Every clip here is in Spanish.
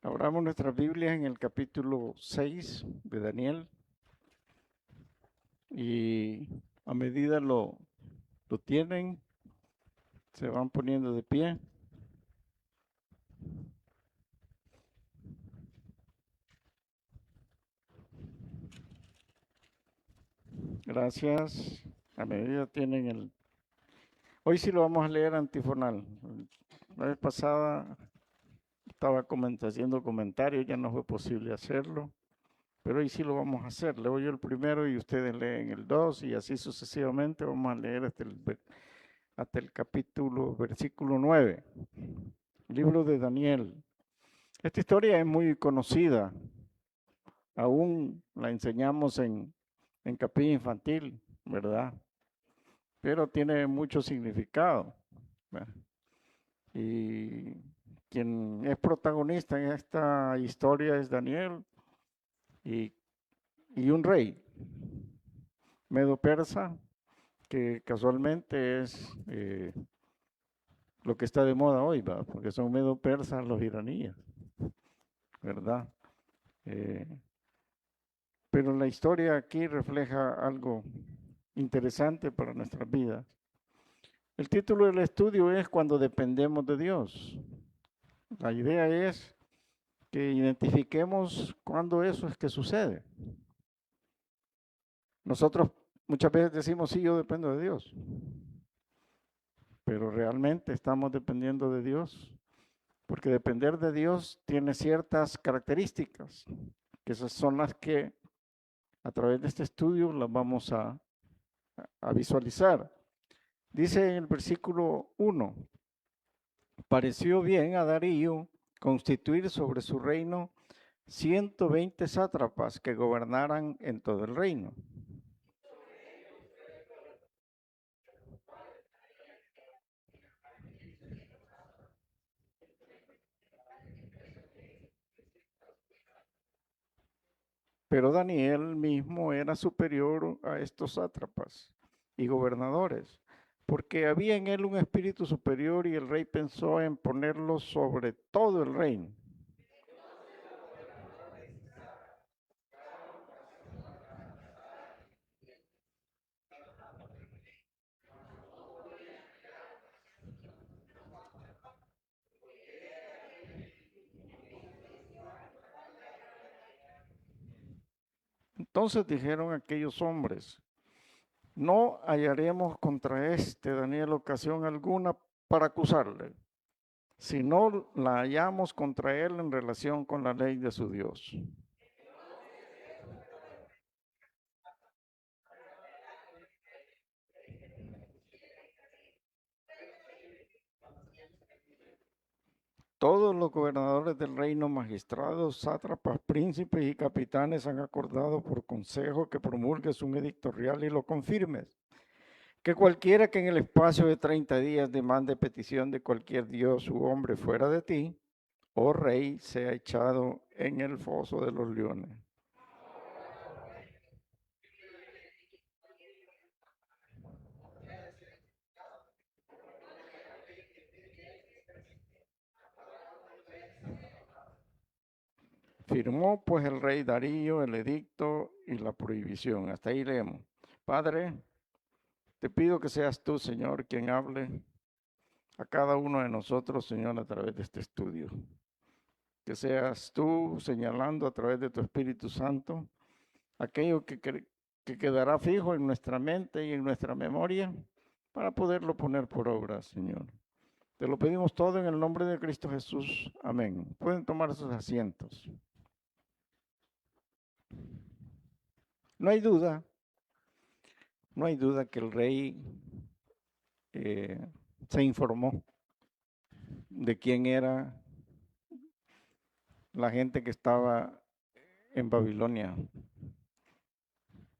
Abramos nuestras Biblias en el capítulo 6 de Daniel y a medida lo tienen, se van poniendo de pie. Gracias. A medida tienen el... Hoy sí lo vamos a leer antifonal. La vez pasada estaba haciendo comentarios, ya no fue posible hacerlo. Pero hoy sí lo vamos a hacer. Leo yo el primero y ustedes leen el 2 y así sucesivamente vamos a leer hasta el versículo 9. Libro de Daniel. Esta historia es muy conocida. Aún la enseñamos en capilla infantil, ¿verdad? Pero tiene mucho significado, ¿verdad? Y quien es protagonista en esta historia es Daniel y un rey medo-persa, que casualmente es lo que está de moda hoy, ¿verdad? Porque son medo-persas los iraníes, ¿verdad? Pero la historia aquí refleja algo interesante para nuestras vidas. El título del estudio es Cuando dependemos de Dios. La idea es que identifiquemos cuándo eso es que sucede. Nosotros muchas veces decimos, sí, yo dependo de Dios, pero realmente estamos dependiendo de Dios, porque depender de Dios tiene ciertas características, que esas son las que a través de este estudio las vamos a visualizar. Dice en el versículo 1, pareció bien a Darío constituir sobre su reino 120 sátrapas que gobernaran en todo el reino. Pero Daniel mismo era superior a estos sátrapas y gobernadores, porque había en él un espíritu superior y el rey pensó en ponerlo sobre todo el reino. Entonces dijeron aquellos hombres, no hallaremos contra este Daniel ocasión alguna para acusarle, si no la hallamos contra él en relación con la ley de su Dios. Todos los gobernadores del reino, magistrados, sátrapas, príncipes y capitanes han acordado por consejo que promulgues un edicto real y lo confirmes. Que cualquiera que en el espacio de 30 días demande petición de cualquier dios u hombre fuera de ti, oh rey, sea echado en el foso de los leones. Firmó pues el rey Darío el edicto y la prohibición. Hasta ahí leemos. Padre, te pido que seas tú, Señor, quien hable a cada uno de nosotros, Señor, a través de este estudio. Que seas tú señalando a través de tu Espíritu Santo aquello que quedará fijo en nuestra mente y en nuestra memoria para poderlo poner por obra, Señor. Te lo pedimos todo en el nombre de Cristo Jesús. Amén. Pueden tomar sus asientos. No hay duda, no hay duda que el rey se informó de quién era la gente que estaba en Babilonia.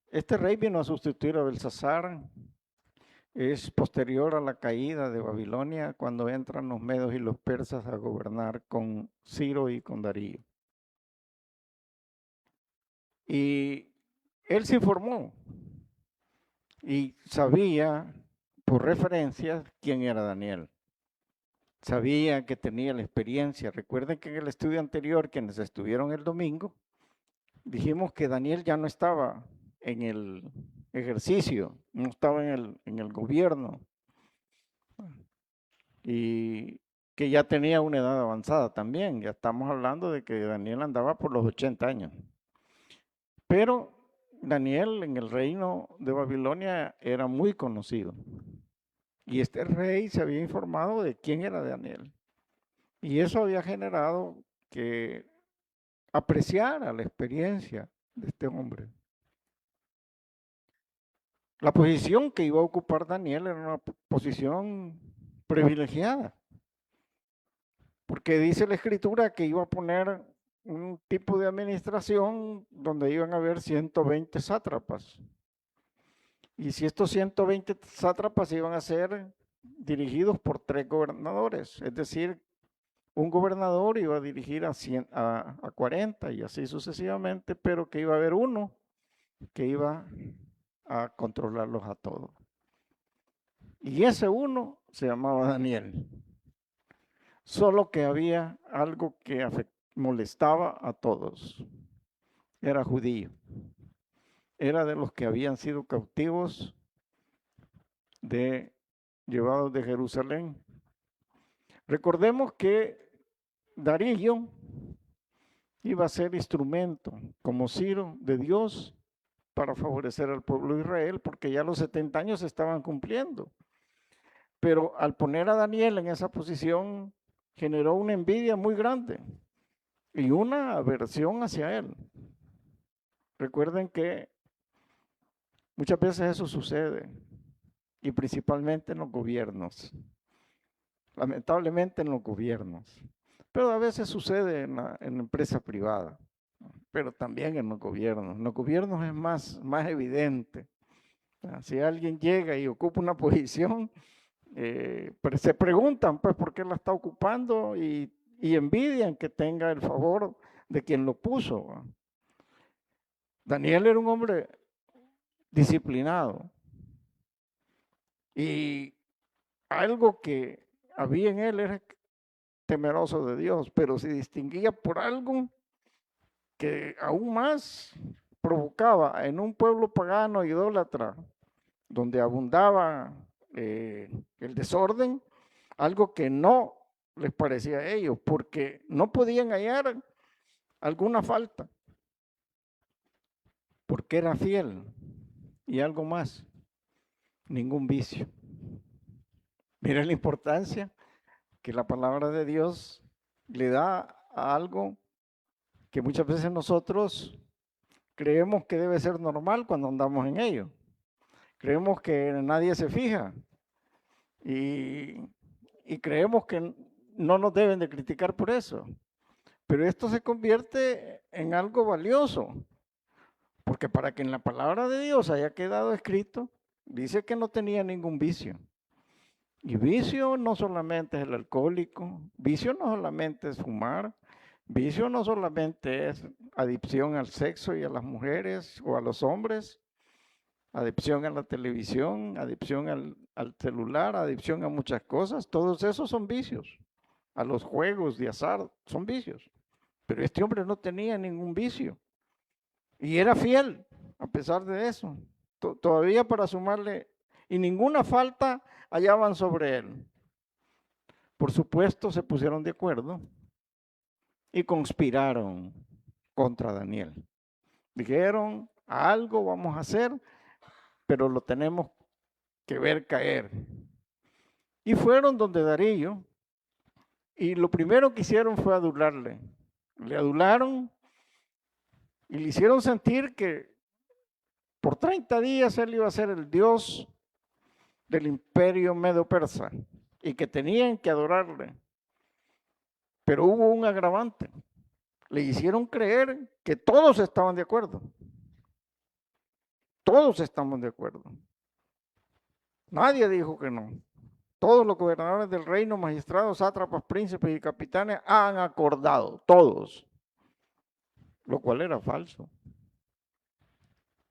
Este rey vino a sustituir a Belsasar. Es posterior a la caída de Babilonia, cuando entran los medos y los persas a gobernar con Ciro y con Darío. Y él se informó y sabía por referencia quién era Daniel. Sabía que tenía la experiencia. Recuerden que en el estudio anterior, quienes estuvieron el domingo, dijimos que Daniel ya no estaba en el ejercicio, no estaba en el gobierno, y que ya tenía una edad avanzada también. Ya estamos hablando de que Daniel andaba por los 80 años. Pero Daniel en el reino de Babilonia era muy conocido. Y este rey se había informado de quién era Daniel. Y eso había generado que apreciara la experiencia de este hombre. La posición que iba a ocupar Daniel era una posición privilegiada, porque dice la escritura que iba a poner un tipo de administración donde iban a haber 120 sátrapas. Y si estos 120 sátrapas iban a ser dirigidos por 3 gobernadores, es decir, un gobernador iba a dirigir a 40 y así sucesivamente, pero que iba a haber uno que iba a controlarlos a todos. Y ese uno se llamaba Daniel. Solo que había algo que molestaba a todos. Era judío. Era de los que habían sido cautivos llevados de Jerusalén. Recordemos que Darío iba a ser instrumento, como Ciro, de Dios para favorecer al pueblo de Israel, porque ya los 70 años se estaban cumpliendo. Pero al poner a Daniel en esa posición, generó una envidia muy grande y una aversión hacia él. Recuerden que muchas veces eso sucede, y principalmente en los gobiernos. Lamentablemente en los gobiernos. Pero a veces sucede en la empresa privada, pero también en los gobiernos. En los gobiernos es más evidente. Si alguien llega y ocupa una posición, pero se preguntan pues por qué la está ocupando y envidian que tenga el favor de quien lo puso. Daniel era un hombre disciplinado y algo que había en él era temeroso de Dios, pero se distinguía por algo que aún más provocaba en un pueblo pagano idólatra, donde abundaba el desorden, algo que no les parecía a ellos, porque no podían hallar alguna falta, porque era fiel, y algo más, ningún vicio. Mira la importancia que la palabra de Dios le da a algo que muchas veces nosotros creemos que debe ser normal cuando andamos en ello. Creemos que nadie se fija y creemos que no nos deben de criticar por eso. Pero esto se convierte en algo valioso, porque para que en la palabra de Dios haya quedado escrito, dice que no tenía ningún vicio. Y vicio no solamente es el alcohólico, vicio no solamente es fumar, vicio no solamente es adicción al sexo y a las mujeres o a los hombres, adicción a la televisión, adicción al celular, adicción a muchas cosas, todos esos son vicios. A los juegos de azar son vicios. Pero este hombre no tenía ningún vicio y era fiel a pesar de eso. Todavía para sumarle, y ninguna falta hallaban sobre él. Por supuesto, se pusieron de acuerdo y conspiraron contra Daniel. Dijeron, algo vamos a hacer, pero lo tenemos que ver caer. Y fueron donde Darío, y lo primero que hicieron fue adularle. Le adularon y le hicieron sentir que por 30 días él iba a ser el dios del imperio medo-persa y que tenían que adorarle. Pero hubo un agravante. Le hicieron creer que todos estaban de acuerdo. Todos estamos de acuerdo. Nadie dijo que no. Todos los gobernadores del reino, magistrados, sátrapas, príncipes y capitanes han acordado, todos, lo cual era falso.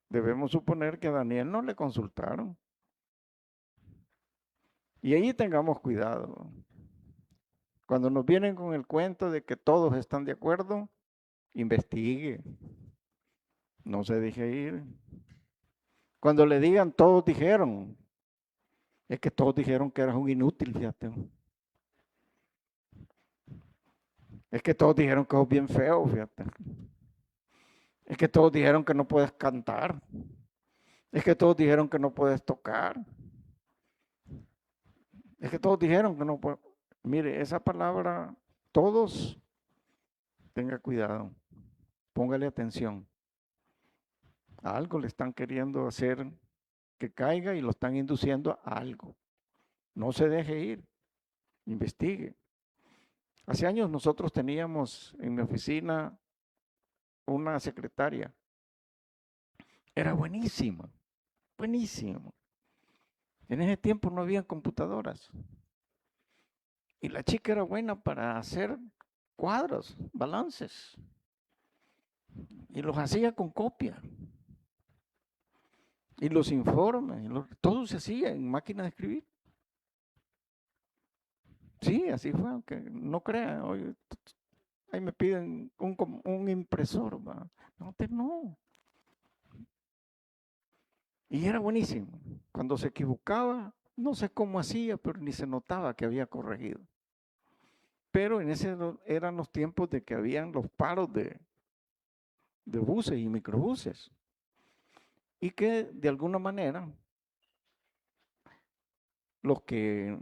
Debemos suponer que a Daniel no le consultaron. Y ahí tengamos cuidado. Cuando nos vienen con el cuento de que todos están de acuerdo, investigue, no se deje ir. Cuando le digan todos dijeron, es que todos dijeron que eras un inútil, fíjate. Es que todos dijeron que sos bien feo, fíjate. Es que todos dijeron que no puedes cantar. Es que todos dijeron que no puedes tocar. Es que todos dijeron que no puedes. Mire, esa palabra, todos, tenga cuidado, póngale atención. A algo le están queriendo hacer que caiga y lo están induciendo a algo. No se deje ir, investigue. Hace años nosotros teníamos en mi oficina una secretaria. Era buenísima, buenísima. En ese tiempo no había computadoras. Y la chica era buena para hacer cuadros, balances. Y los hacía con copia. Y los informes, todo se hacía en máquina de escribir. Sí, así fue, aunque no crean. Oye, ahí me piden un impresor. ¿Va? No, no. Y era buenísimo. Cuando se equivocaba, no sé cómo hacía, pero ni se notaba que había corregido. Pero en ese eran los tiempos de que habían los paros de buses y microbuses. Y que de alguna manera los que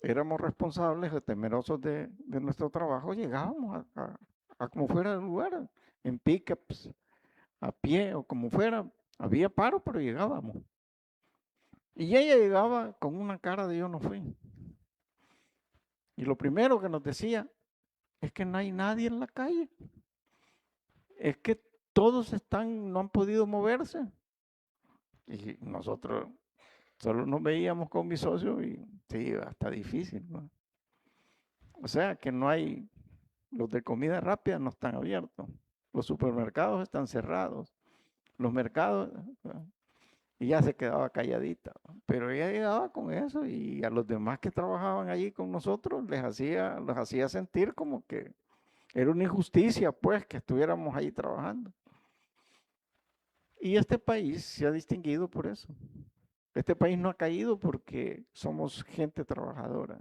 éramos responsables o temerosos de nuestro trabajo llegábamos a como fuera el lugar, en pickups, a pie o como fuera. Había paro, pero llegábamos. Y ella llegaba con una cara de yo no fui. Y lo primero que nos decía es que no hay nadie en la calle. Es que todos no han podido moverse. Y nosotros solo nos veíamos con mi socio y sí, está difícil, ¿no? O sea que no hay, los de comida rápida no están abiertos, los supermercados están cerrados, los mercados, y ya se quedaba calladita. Pero ella llegaba con eso y a los demás que trabajaban allí con nosotros les hacía sentir como que era una injusticia, pues, que estuviéramos ahí trabajando. Y este país se ha distinguido por eso. Este país no ha caído porque somos gente trabajadora,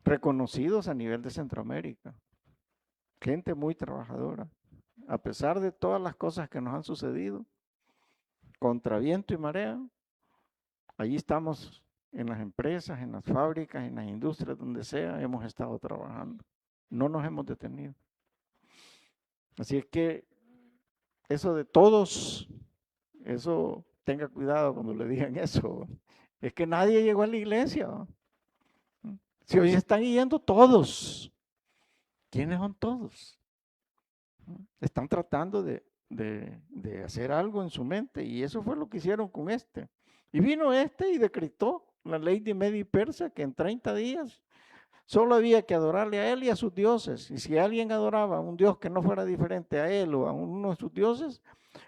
reconocidos a nivel de Centroamérica, gente muy trabajadora. A pesar de todas las cosas que nos han sucedido, contra viento y marea, allí estamos en las empresas, en las fábricas, en las industrias, donde sea, hemos estado trabajando. No nos hemos detenido. Así es que eso de todos, eso tenga cuidado cuando le digan eso. Es que nadie llegó a la iglesia. Si hoy están yendo todos, ¿quiénes son todos? Están tratando de hacer algo en su mente y eso fue lo que hicieron con este. Y vino este y decretó la ley de Media y Persa que en 30 días solo había que adorarle a él y a sus dioses. Y si alguien adoraba a un dios que no fuera diferente a él o a uno de sus dioses,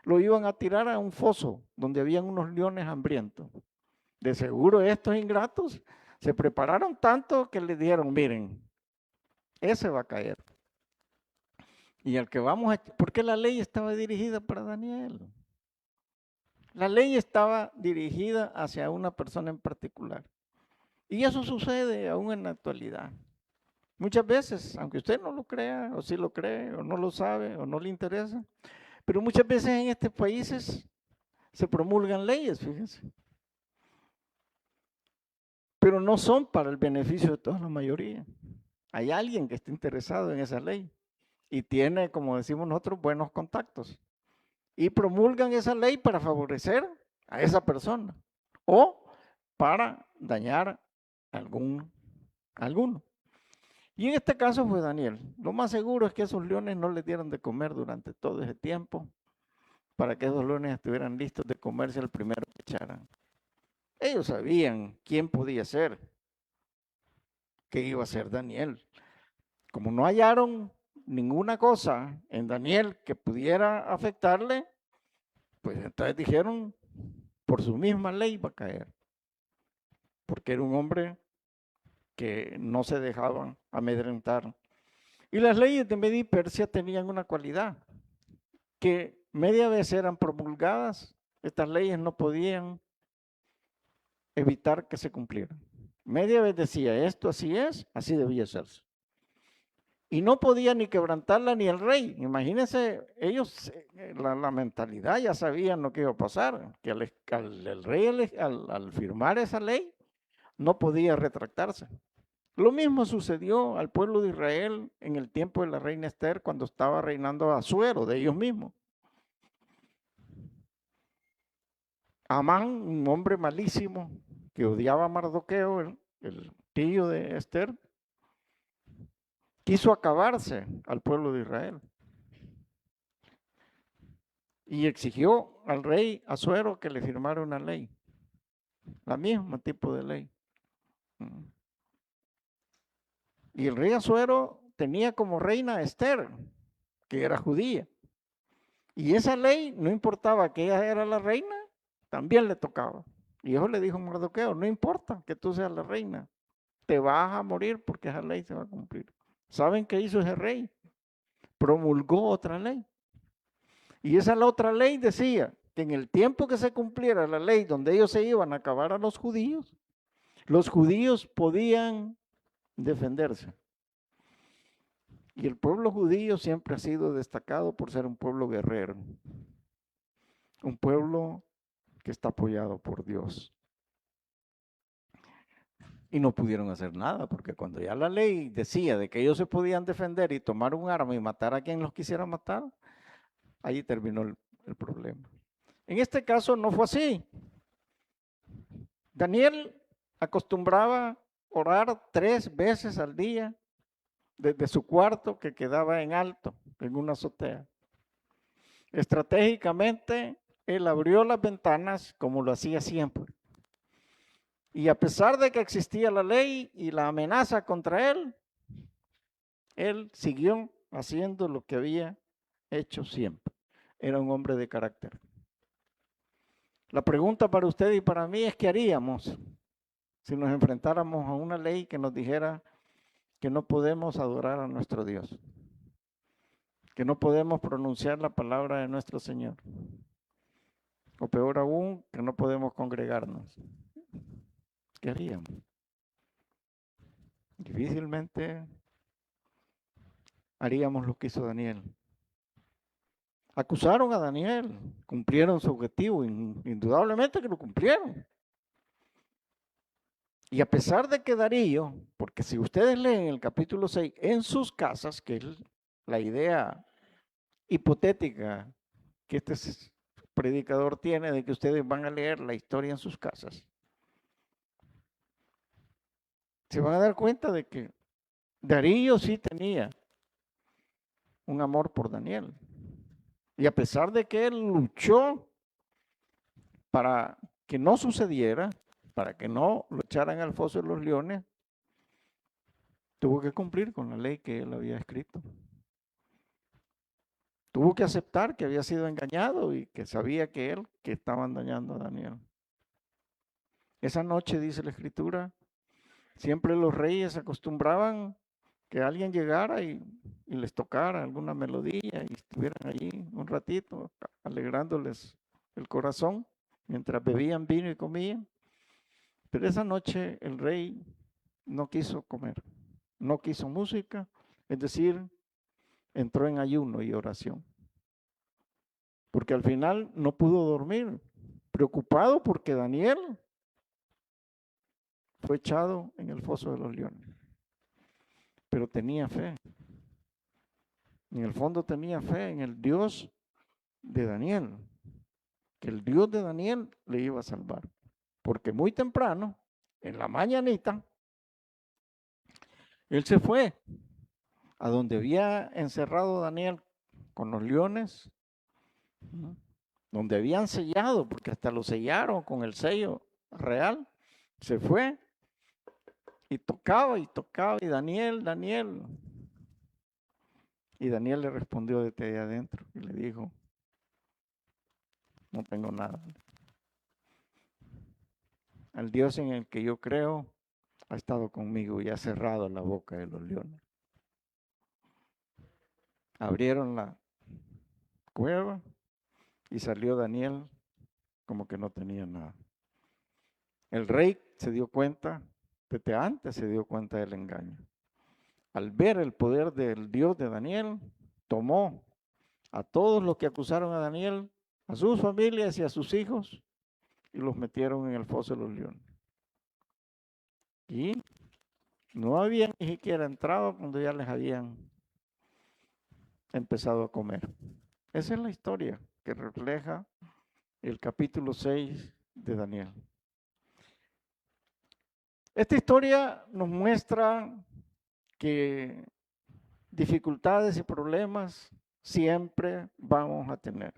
lo iban a tirar a un foso donde habían unos leones hambrientos. De seguro estos ingratos se prepararon tanto que le dijeron, miren, ese va a caer. Y al que vamos a... Porque la ley estaba dirigida para Daniel. La ley estaba dirigida hacia una persona en particular. Y eso sucede aún en la actualidad. Muchas veces, aunque usted no lo crea, o sí lo cree, o no lo sabe, o no le interesa, pero muchas veces en estos países se promulgan leyes, fíjense. Pero no son para el beneficio de toda la mayoría. Hay alguien que está interesado en esa ley y tiene, como decimos nosotros, buenos contactos. Y promulgan esa ley para favorecer a esa persona o para dañar a alguno. Y en este caso fue Daniel. Lo más seguro es que esos leones no les dieron de comer durante todo ese tiempo para que esos leones estuvieran listos de comerse el primero que echaran. Ellos sabían quién podía ser, que iba a ser Daniel. Como no hallaron ninguna cosa en Daniel que pudiera afectarle, pues entonces dijeron, por su misma ley va a caer. porque era un hombre que no se dejaba amedrentar. Y las leyes de Media y Persia tenían una cualidad, que media vez eran promulgadas, estas leyes no podían evitar que se cumplieran. Media vez decía, esto así es, así debía serse. Y no podía ni quebrantarla ni el rey. Imagínense, ellos, la mentalidad ya sabían lo que iba a pasar, que el rey al firmar esa ley no podía retractarse. Lo mismo sucedió al pueblo de Israel en el tiempo de la reina Esther, cuando estaba reinando Asuero de ellos mismos. Amán, un hombre malísimo que odiaba a Mardoqueo, el tío de Esther, quiso acabarse al pueblo de Israel y exigió al rey Asuero que le firmara una ley, la misma tipo de ley. Y el rey Asuero tenía como reina a Esther, que era judía. Y esa ley, no importaba que ella era la reina, también le tocaba. Y eso le dijo Mardoqueo, no importa que tú seas la reina, te vas a morir porque esa ley se va a cumplir. ¿Saben qué hizo ese rey? Promulgó otra ley. Y esa la otra ley decía que en el tiempo que se cumpliera la ley donde ellos se iban a acabar a los judíos podían defenderse. Y el pueblo judío siempre ha sido destacado por ser un pueblo guerrero, un pueblo que está apoyado por Dios. Y no pudieron hacer nada, porque cuando ya la ley decía de que ellos se podían defender y tomar un arma y matar a quien los quisiera matar, ahí terminó el problema. En este caso no fue así. Daniel acostumbraba orar 3 veces al día desde su cuarto que quedaba en alto, en una azotea. Estratégicamente, él abrió las ventanas como lo hacía siempre. Y a pesar de que existía la ley y la amenaza contra él siguió haciendo lo que había hecho siempre. Era un hombre de carácter. La pregunta para usted y para mí es: ¿qué haríamos si nos enfrentáramos a una ley que nos dijera que no podemos adorar a nuestro Dios, que no podemos pronunciar la palabra de nuestro Señor, o peor aún, que no podemos congregarnos? ¿Qué haríamos? Difícilmente haríamos lo que hizo Daniel. Acusaron a Daniel, cumplieron su objetivo, indudablemente que lo cumplieron. Y a pesar de que Darío, porque si ustedes leen el capítulo 6, en sus casas, que es la idea hipotética que este predicador tiene de que ustedes van a leer la historia en sus casas, se van a dar cuenta de que Darío sí tenía un amor por Daniel. Y a pesar de que él luchó para que no sucediera, para que no lo echaran al foso de los leones, tuvo que cumplir con la ley que él había escrito. Tuvo que aceptar que había sido engañado y que sabía que estaban dañando a Daniel. Esa noche, dice la escritura, siempre los reyes acostumbraban que alguien llegara y les tocara alguna melodía y estuvieran allí un ratito alegrándoles el corazón mientras bebían vino y comían. Pero esa noche el rey no quiso comer, no quiso música, es decir, entró en ayuno y oración. Porque al final no pudo dormir, preocupado porque Daniel fue echado en el foso de los leones. Pero tenía fe. En el fondo tenía fe en el Dios de Daniel, que el Dios de Daniel le iba a salvar. Porque muy temprano, en la mañanita, él se fue a donde había encerrado Daniel con los leones, donde habían sellado, porque hasta lo sellaron con el sello real. Se fue y tocaba, y Daniel. Y Daniel le respondió desde ahí adentro y le dijo: no tengo nada. al Dios en el que yo creo, ha estado conmigo y ha cerrado la boca de los leones. Abrieron la cueva y salió Daniel como que no tenía nada. El rey se dio cuenta, desde antes se dio cuenta del engaño. Al ver el poder del Dios de Daniel, tomó a todos los que acusaron a Daniel, a sus familias y a sus hijos, y los metieron en el foso de los leones. Y no habían ni siquiera entrado cuando ya les habían empezado a comer. Esa es la historia que refleja el capítulo 6 de Daniel. Esta historia nos muestra que dificultades y problemas siempre vamos a tener,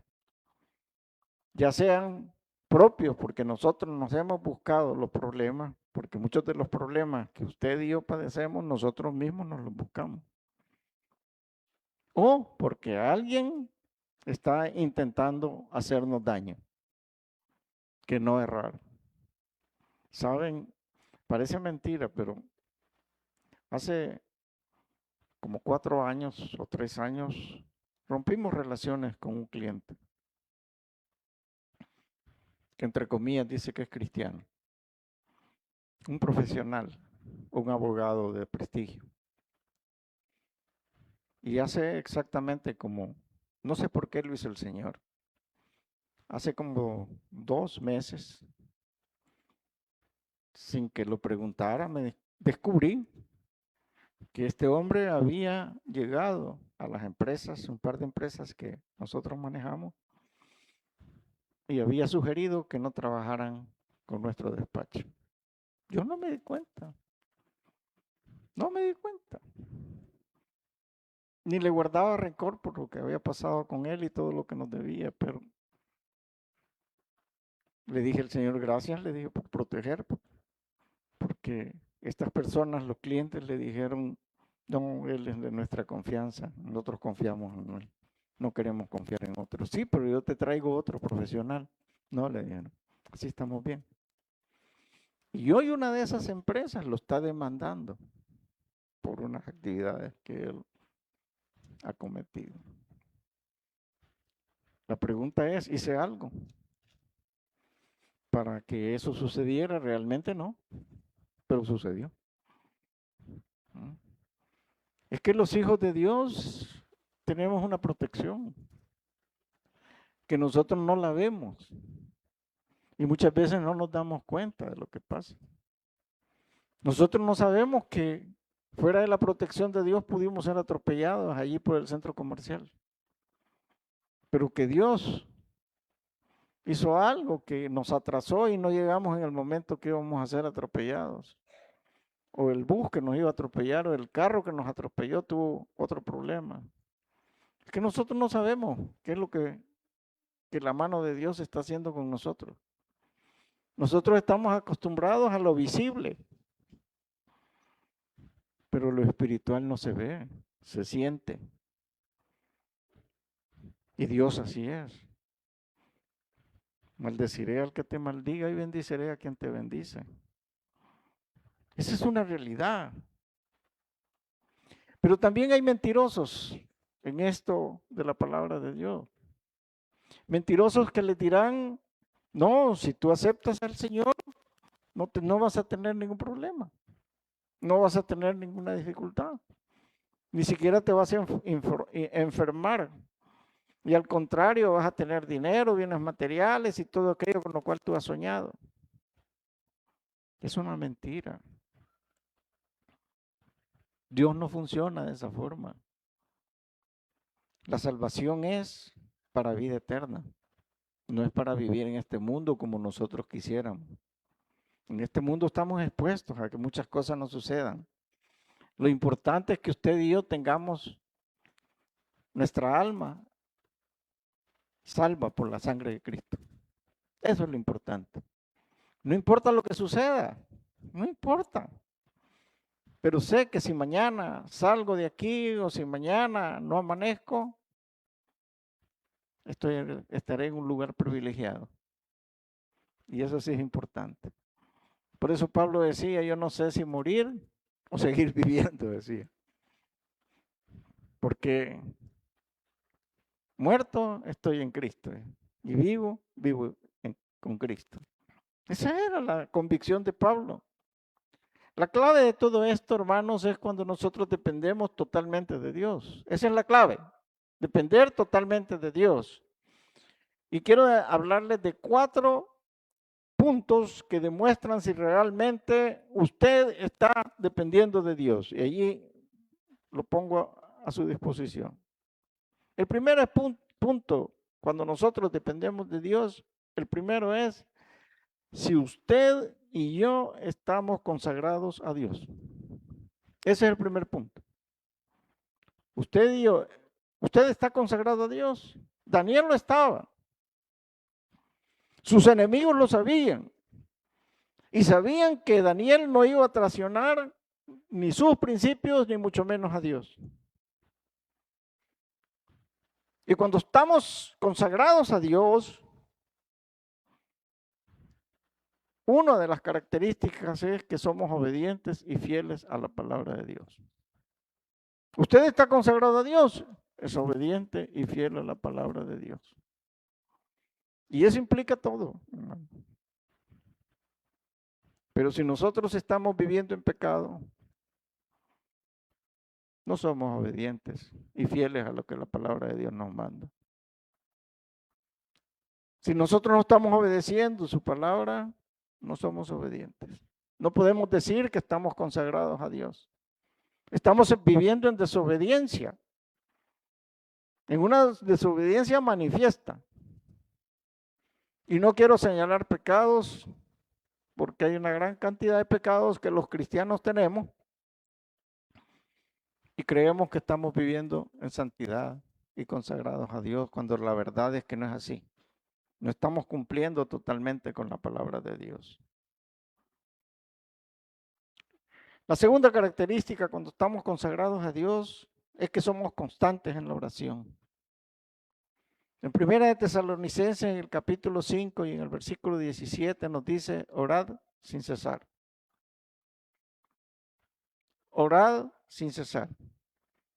ya sean propios, porque nosotros nos hemos buscado los problemas, porque muchos de los problemas que usted y yo padecemos, nosotros mismos nos los buscamos. O porque alguien está intentando hacernos daño, que no es raro. Saben, parece mentira, pero hace como 4 años o 3 años rompimos relaciones con un cliente que entre comillas dice que es cristiano, un profesional, un abogado de prestigio. Y hace exactamente como, no sé por qué lo hizo el Señor, hace como 2 meses, sin que lo preguntara, me descubrí que este hombre había llegado a las empresas, un par de empresas que nosotros manejamos, y había sugerido que no trabajaran con nuestro despacho. Yo no me di cuenta, no me di cuenta. Ni le guardaba rencor por lo que había pasado con él y todo lo que nos debía, pero le dije al Señor gracias, le dije por proteger, porque estas personas, los clientes le dijeron, no, él es de nuestra confianza, nosotros confiamos en él, no queremos confiar en otros. Sí, pero yo te traigo otro profesional. No, le dijeron, así estamos bien. Y hoy una de esas empresas lo está demandando por unas actividades que él ha cometido. La pregunta es, ¿hice algo para que eso sucediera? Realmente no, pero sucedió. Es que los hijos de Dios tenemos una protección que nosotros no la vemos y muchas veces no nos damos cuenta de lo que pasa. Nosotros no sabemos que fuera de la protección de Dios pudimos ser atropellados allí por el centro comercial, pero que Dios hizo algo que nos atrasó y no llegamos en el momento que íbamos a ser atropellados. O el bus que nos iba a atropellar, o el carro que nos atropelló tuvo otro problema. Es que nosotros no sabemos qué es lo que la mano de Dios está haciendo con nosotros. Nosotros estamos acostumbrados a lo visible, pero lo espiritual no se ve, se siente. Y Dios así es. Maldeciré al que te maldiga y bendiciré a quien te bendice. Esa es una realidad. Pero también hay mentirosos en esto de la palabra de Dios. Mentirosos que le dirán, no, si tú aceptas al Señor, no vas a tener ningún problema. No vas a tener ninguna dificultad. Ni siquiera te vas a enfermar. Y al contrario, vas a tener dinero, bienes materiales y todo aquello con lo cual tú has soñado. Es una mentira. Dios no funciona de esa forma. La salvación es para vida eterna. No es para vivir en este mundo como nosotros quisiéramos. En este mundo estamos expuestos a que muchas cosas nos sucedan. Lo importante es que usted y yo tengamos nuestra alma salva por la sangre de Cristo. Eso es lo importante. No importa lo que suceda, no importa. Pero sé que si mañana salgo de aquí o si mañana no amanezco, estaré en un lugar privilegiado. Y eso sí es importante. Por eso Pablo decía, yo no sé si morir o seguir viviendo, decía. Porque muerto estoy en Cristo y vivo, con Cristo. Esa era la convicción de Pablo. La clave de todo esto, hermanos, es cuando nosotros dependemos totalmente de Dios. Esa es la clave, depender totalmente de Dios. Y quiero hablarles de 4 puntos que demuestran si realmente usted está dependiendo de Dios. Y allí lo pongo a su disposición. El primer punto, cuando nosotros dependemos de Dios, el primero es si usted y yo estamos consagrados a Dios. Ese es el primer punto. Usted y yo, ¿usted está consagrado a Dios? Daniel lo estaba. Sus enemigos lo sabían. Y sabían que Daniel no iba a traicionar ni sus principios, ni mucho menos a Dios. Y cuando estamos consagrados a Dios, una de las características es que somos obedientes y fieles a la palabra de Dios. Usted está consagrado a Dios, es obediente y fiel a la palabra de Dios. Y eso implica todo, hermano. Pero si nosotros estamos viviendo en pecado, no somos obedientes y fieles a lo que la palabra de Dios nos manda. Si nosotros no estamos obedeciendo su palabra, no somos obedientes. No podemos decir que estamos consagrados a Dios. Estamos viviendo en desobediencia, en una desobediencia manifiesta. Y no quiero señalar pecados, porque hay una gran cantidad de pecados que los cristianos tenemos y creemos que estamos viviendo en santidad y consagrados a Dios, cuando la verdad es que no es así. No estamos cumpliendo totalmente con la palabra de Dios. La segunda característica cuando estamos consagrados a Dios es que somos constantes en la oración. En 1 de Tesalonicenses, en el capítulo 5 y en el versículo 17 nos dice, orad sin cesar. Orad sin cesar.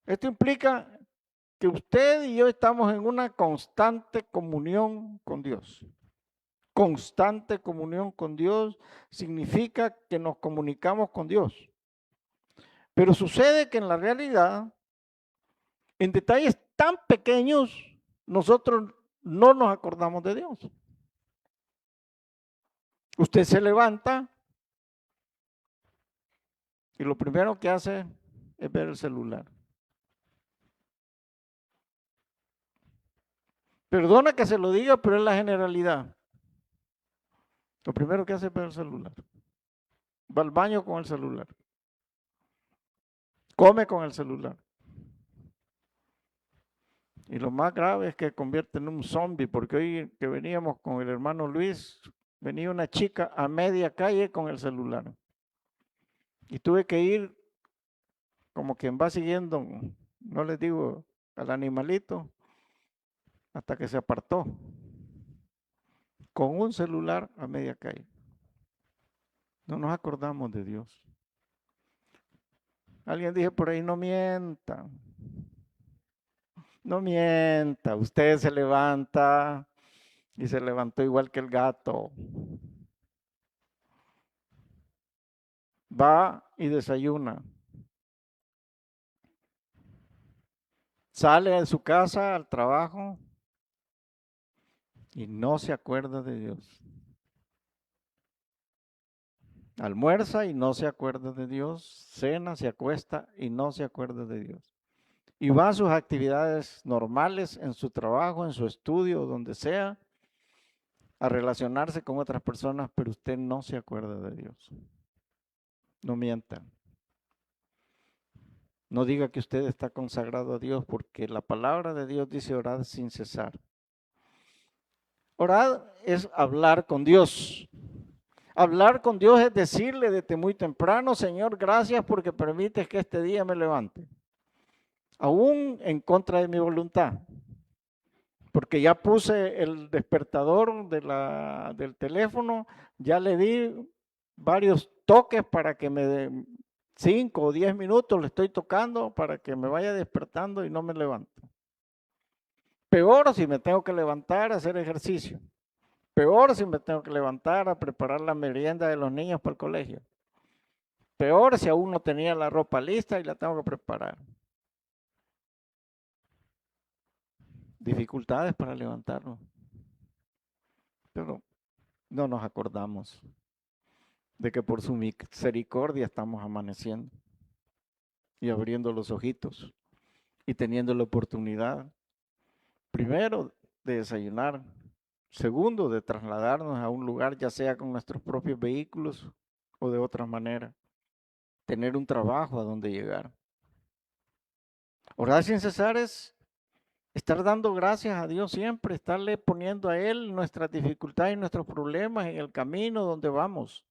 Esto implica que usted y yo estamos en una constante comunión con Dios. Constante comunión con Dios significa que nos comunicamos con Dios. Pero sucede que en la realidad, en detalles tan pequeños, nosotros no nos acordamos de Dios. Usted se levanta y lo primero que hace es ver el celular. Perdona que se lo diga, pero es la generalidad. Lo primero que hace es ver el celular. Va al baño con el celular. Come con el celular. Y lo más grave es que convierte en un zombie, porque hoy que veníamos con el hermano Luis, venía una chica a media calle con el celular. Y tuve que ir como quien va siguiendo, no les digo al animalito, hasta que se apartó, con un celular a media calle. No nos acordamos de Dios. Alguien dijo por ahí, no mienta. No mienta, usted se levanta y se levantó igual que el gato. Va y desayuna. Sale de su casa al trabajo y no se acuerda de Dios. Almuerza y no se acuerda de Dios. Cena, se acuesta y no se acuerda de Dios. Y va a sus actividades normales, en su trabajo, en su estudio, donde sea, a relacionarse con otras personas, pero usted no se acuerda de Dios. No mienta. No diga que usted está consagrado a Dios, porque la palabra de Dios dice orad sin cesar. Orar es hablar con Dios. Hablar con Dios es decirle desde muy temprano, Señor, gracias porque permites que este día me levante. Aún en contra de mi voluntad. Porque ya puse el despertador del teléfono, ya le di varios toques para que me dé 5 o 10 minutos, le estoy tocando para que me vaya despertando y no me levanto. Peor si me tengo que levantar a hacer ejercicio. Peor si me tengo que levantar a preparar la merienda de los niños para el colegio. Peor si aún no tenía la ropa lista y la tengo que preparar. Dificultades para levantarnos. Pero no nos acordamos de que por su misericordia estamos amaneciendo y abriendo los ojitos y teniendo la oportunidad, primero, de desayunar, segundo, de trasladarnos a un lugar, ya sea con nuestros propios vehículos o de otra manera, tener un trabajo a donde llegar. Orar sin cesar es estar dando gracias a Dios siempre, estarle poniendo a Él nuestras dificultades y nuestros problemas en el camino donde vamos.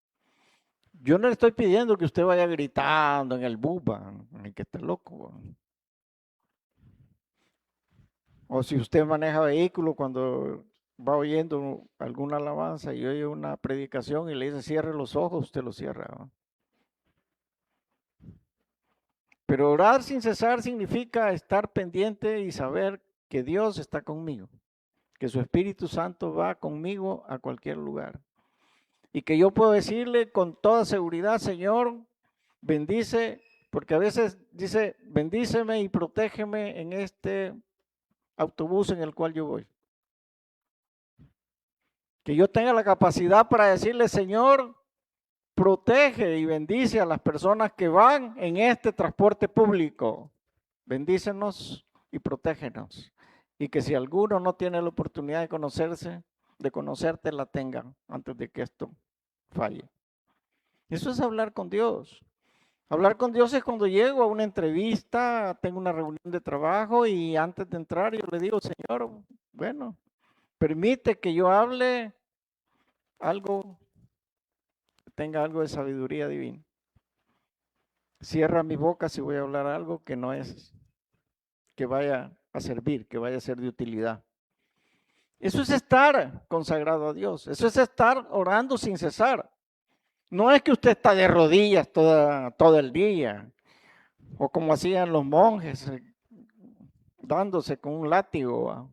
Yo no le estoy pidiendo que usted vaya gritando en el buba, ni que esté loco. O si usted maneja vehículo cuando va oyendo alguna alabanza y oye una predicación y le dice cierre los ojos, usted los cierra, ¿no? Pero orar sin cesar significa estar pendiente y saber que Dios está conmigo, que su Espíritu Santo va conmigo a cualquier lugar. Y que yo puedo decirle con toda seguridad, Señor, bendice, porque a veces dice, bendíceme y protégeme en este autobús en el cual yo voy. Que yo tenga la capacidad para decirle, Señor, protege y bendice a las personas que van en este transporte público. Bendícenos y protégenos. Y que si alguno no tiene la oportunidad de conocerte, la tengan antes de que esto falle. Eso es hablar con Dios. Hablar con Dios es cuando llego a una entrevista, tengo una reunión de trabajo y antes de entrar yo le digo, Señor, bueno, permite que yo hable algo, tenga algo de sabiduría divina. Cierra mi boca si voy a hablar algo que no es, que vaya a servir, que vaya a ser de utilidad. Eso es estar consagrado a Dios, eso es estar orando sin cesar. No es que usted está de rodillas todo el día, o como hacían los monjes, dándose con un látigo,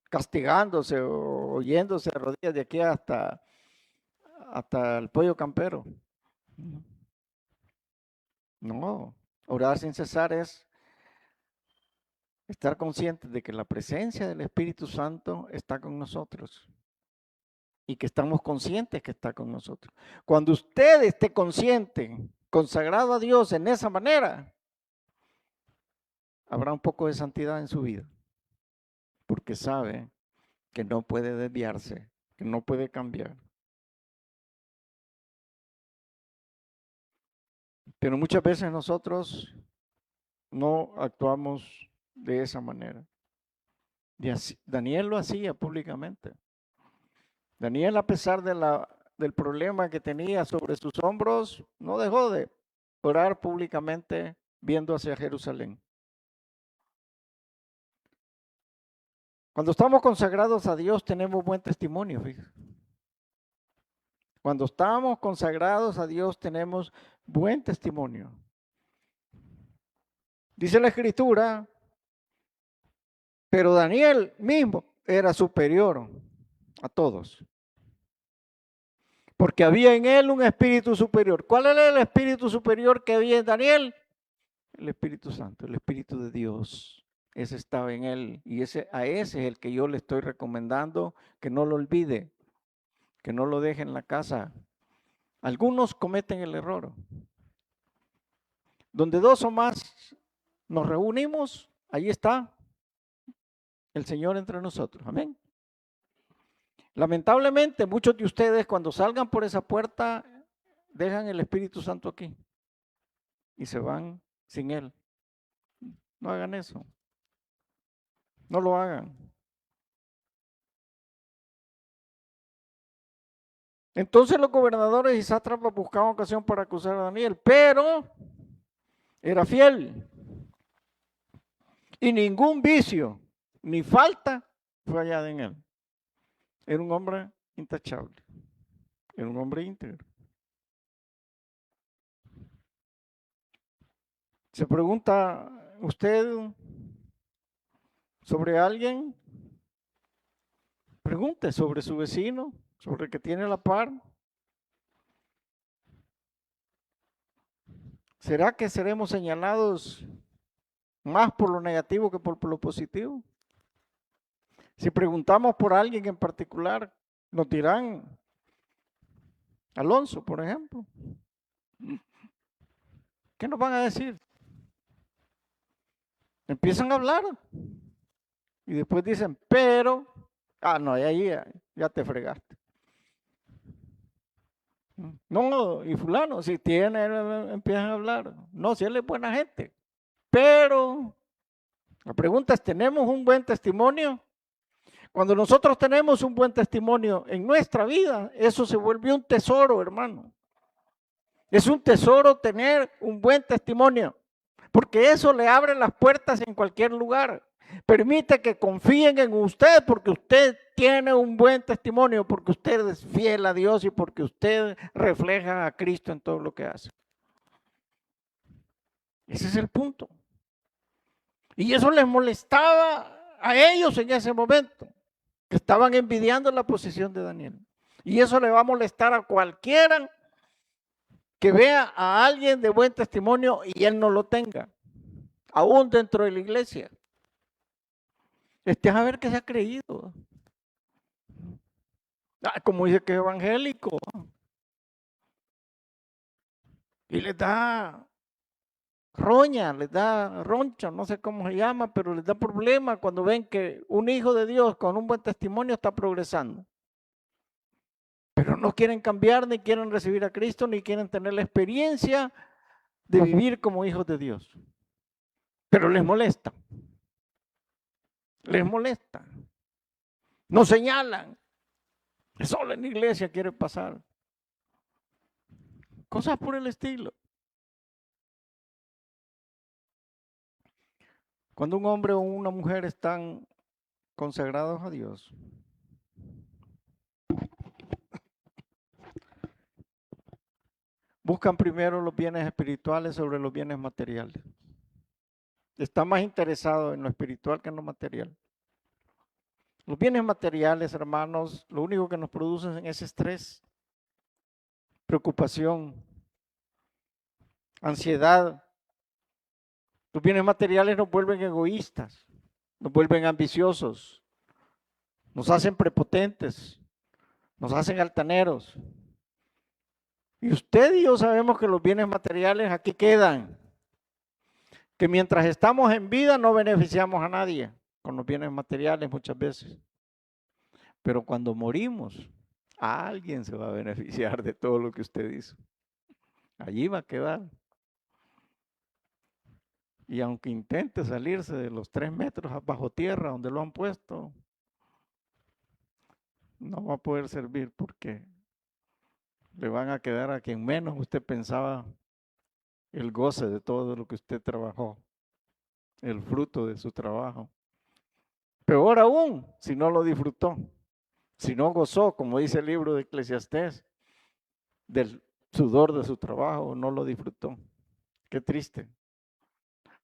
castigándose o yéndose de rodillas de aquí hasta el pollo campero. No, orar sin cesar es estar conscientes de que la presencia del Espíritu Santo está con nosotros y que estamos conscientes que está con nosotros. Cuando usted esté consciente, consagrado a Dios en esa manera, habrá un poco de santidad en su vida, porque sabe que no puede desviarse, que no puede cambiar. Pero muchas veces nosotros no actuamos de esa manera. Y así, Daniel lo hacía públicamente. Daniel, a pesar del problema que tenía sobre sus hombros, no dejó de orar públicamente viendo hacia Jerusalén. Cuando estamos consagrados a Dios tenemos buen testimonio, fíjate. Cuando estamos consagrados a Dios tenemos buen testimonio. Dice la Escritura, pero Daniel mismo era superior a todos, porque había en él un espíritu superior. ¿Cuál era el espíritu superior que había en Daniel? El Espíritu Santo, el Espíritu de Dios. Ese estaba en él y a ese es el que yo le estoy recomendando que no lo olvide, que no lo deje en la casa. Algunos cometen el error. Donde dos o más nos reunimos, ahí está el Señor entre nosotros. Amén. Lamentablemente, muchos de ustedes cuando salgan por esa puerta dejan el Espíritu Santo aquí y se van sin Él. No hagan eso. No lo hagan. Entonces los gobernadores y sátrapas buscaban ocasión para acusar a Daniel, pero era fiel. Y ningún vicio ni falta fue hallada en él. Era un hombre intachable. Era un hombre íntegro. ¿Se pregunta usted sobre alguien? Pregunte sobre su vecino, sobre el que tiene la par. ¿Será que seremos señalados más por lo negativo que por lo positivo? Si preguntamos por alguien en particular, nos dirán, Alonso, por ejemplo. ¿Qué nos van a decir? Empiezan a hablar y después dicen, pero, no, y ahí ya te fregaste. No, y fulano, si tiene, empiezan a hablar. No, si él es buena gente. Pero, la pregunta es, ¿tenemos un buen testimonio? Cuando nosotros tenemos un buen testimonio en nuestra vida, eso se vuelve un tesoro, hermano. Es un tesoro tener un buen testimonio, porque eso le abre las puertas en cualquier lugar. Permite que confíen en usted porque usted tiene un buen testimonio, porque usted es fiel a Dios y porque usted refleja a Cristo en todo lo que hace. Ese es el punto. Y eso les molestaba a ellos en ese momento, que estaban envidiando la posición de Daniel. Y eso le va a molestar a cualquiera que vea a alguien de buen testimonio y él no lo tenga, aún dentro de la iglesia. A ver qué se ha creído. Como dice que es evangélico. Y les da roña, les da roncha, no sé cómo se llama, pero les da problema cuando ven que un hijo de Dios con un buen testimonio está progresando. Pero no quieren cambiar, ni quieren recibir a Cristo, ni quieren tener la experiencia de vivir como hijos de Dios. Pero les molesta. Les molesta. Nos señalan. Solo en la iglesia quiere pasar. Cosas por el estilo. Cuando un hombre o una mujer están consagrados a Dios, buscan primero los bienes espirituales sobre los bienes materiales. Está más interesado en lo espiritual que en lo material. Los bienes materiales, hermanos, lo único que nos producen es estrés, preocupación, ansiedad. Los bienes materiales nos vuelven egoístas, nos vuelven ambiciosos, nos hacen prepotentes, nos hacen altaneros. Y usted y yo sabemos que los bienes materiales aquí quedan, que mientras estamos en vida no beneficiamos a nadie con los bienes materiales muchas veces. Pero cuando morimos, alguien se va a beneficiar de todo lo que usted hizo. Allí va a quedar. Y aunque intente salirse de los 3 metros bajo tierra donde lo han puesto, no va a poder servir porque le van a quedar a quien menos usted pensaba el goce de todo lo que usted trabajó, el fruto de su trabajo. Peor aún, si no lo disfrutó, si no gozó, como dice el libro de Eclesiastés, del sudor de su trabajo, no lo disfrutó. Qué triste.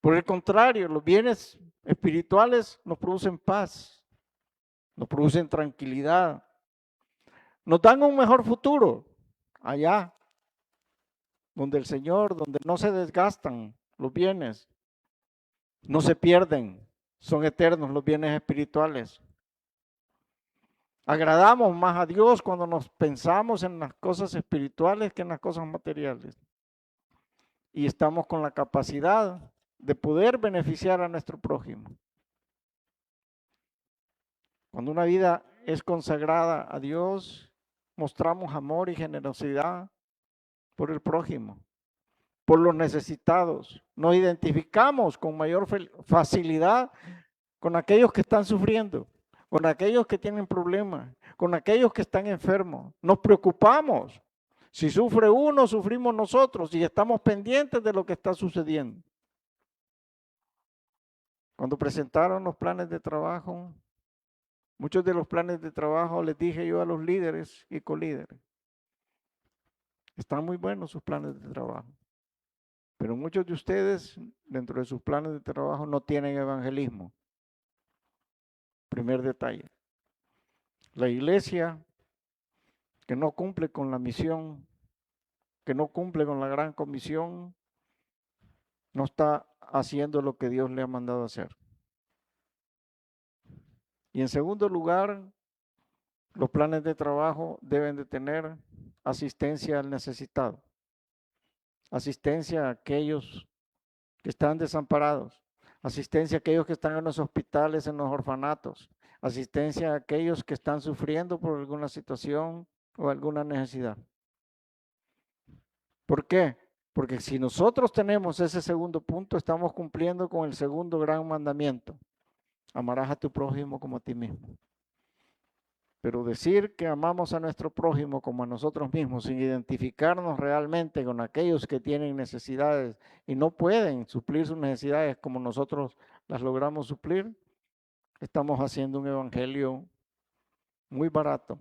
Por el contrario, los bienes espirituales nos producen paz, nos producen tranquilidad, nos dan un mejor futuro allá, donde el Señor, donde no se desgastan los bienes, no se pierden, son eternos los bienes espirituales. Agradamos más a Dios cuando nos pensamos en las cosas espirituales que en las cosas materiales. Y estamos con la capacidad de poder beneficiar a nuestro prójimo. Cuando una vida es consagrada a Dios, mostramos amor y generosidad por el prójimo, por los necesitados. Nos identificamos con mayor facilidad con aquellos que están sufriendo, con aquellos que tienen problemas, con aquellos que están enfermos. Nos preocupamos. Si sufre uno, sufrimos nosotros y estamos pendientes de lo que está sucediendo. Cuando presentaron los planes de trabajo, muchos de los planes de trabajo les dije yo a los líderes y colíderes, están muy buenos sus planes de trabajo. Pero muchos de ustedes, dentro de sus planes de trabajo, no tienen evangelismo. Primer detalle. La iglesia que no cumple con la misión, que no cumple con la gran comisión, no está haciendo lo que Dios le ha mandado hacer. Y en segundo lugar, los planes de trabajo deben de tener asistencia al necesitado, asistencia a aquellos que están desamparados, asistencia a aquellos que están en los hospitales, en los orfanatos, asistencia a aquellos que están sufriendo por alguna situación o alguna necesidad. ¿Por qué? Porque si nosotros tenemos ese segundo punto, estamos cumpliendo con el segundo gran mandamiento. Amarás a tu prójimo como a ti mismo. Pero decir que amamos a nuestro prójimo como a nosotros mismos, sin identificarnos realmente con aquellos que tienen necesidades y no pueden suplir sus necesidades como nosotros las logramos suplir, estamos haciendo un evangelio muy barato,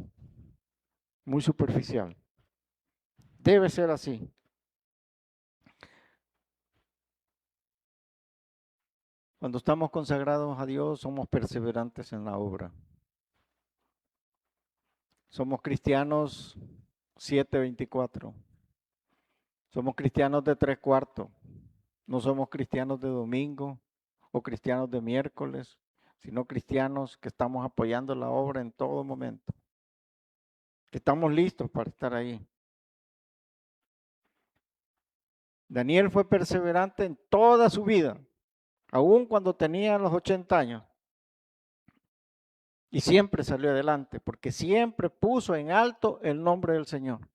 muy superficial. Debe ser así. Cuando estamos consagrados a Dios, somos perseverantes en la obra. Somos cristianos 7/24. Somos cristianos de 3/4. No somos cristianos de domingo o cristianos de miércoles, sino cristianos que estamos apoyando la obra en todo momento. Que estamos listos para estar ahí. Daniel fue perseverante en toda su vida, aun cuando tenía los 80 años. Y siempre salió adelante, porque siempre puso en alto el nombre del Señor.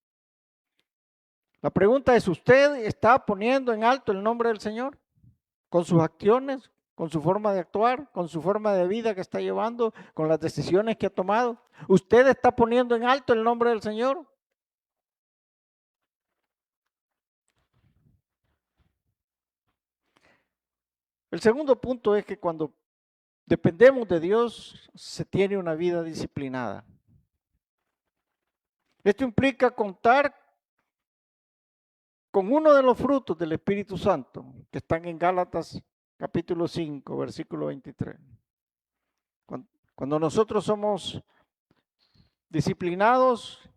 La pregunta es, ¿usted está poniendo en alto el nombre del Señor? Con sus acciones, con su forma de actuar, con su forma de vida que está llevando, con las decisiones que ha tomado. ¿Usted está poniendo en alto el nombre del Señor? El segundo punto es que cuando dependemos de Dios, se tiene una vida disciplinada. Esto implica contar con uno de los frutos del Espíritu Santo, que están en Gálatas capítulo 5, versículo 23. Cuando nosotros somos disciplinados,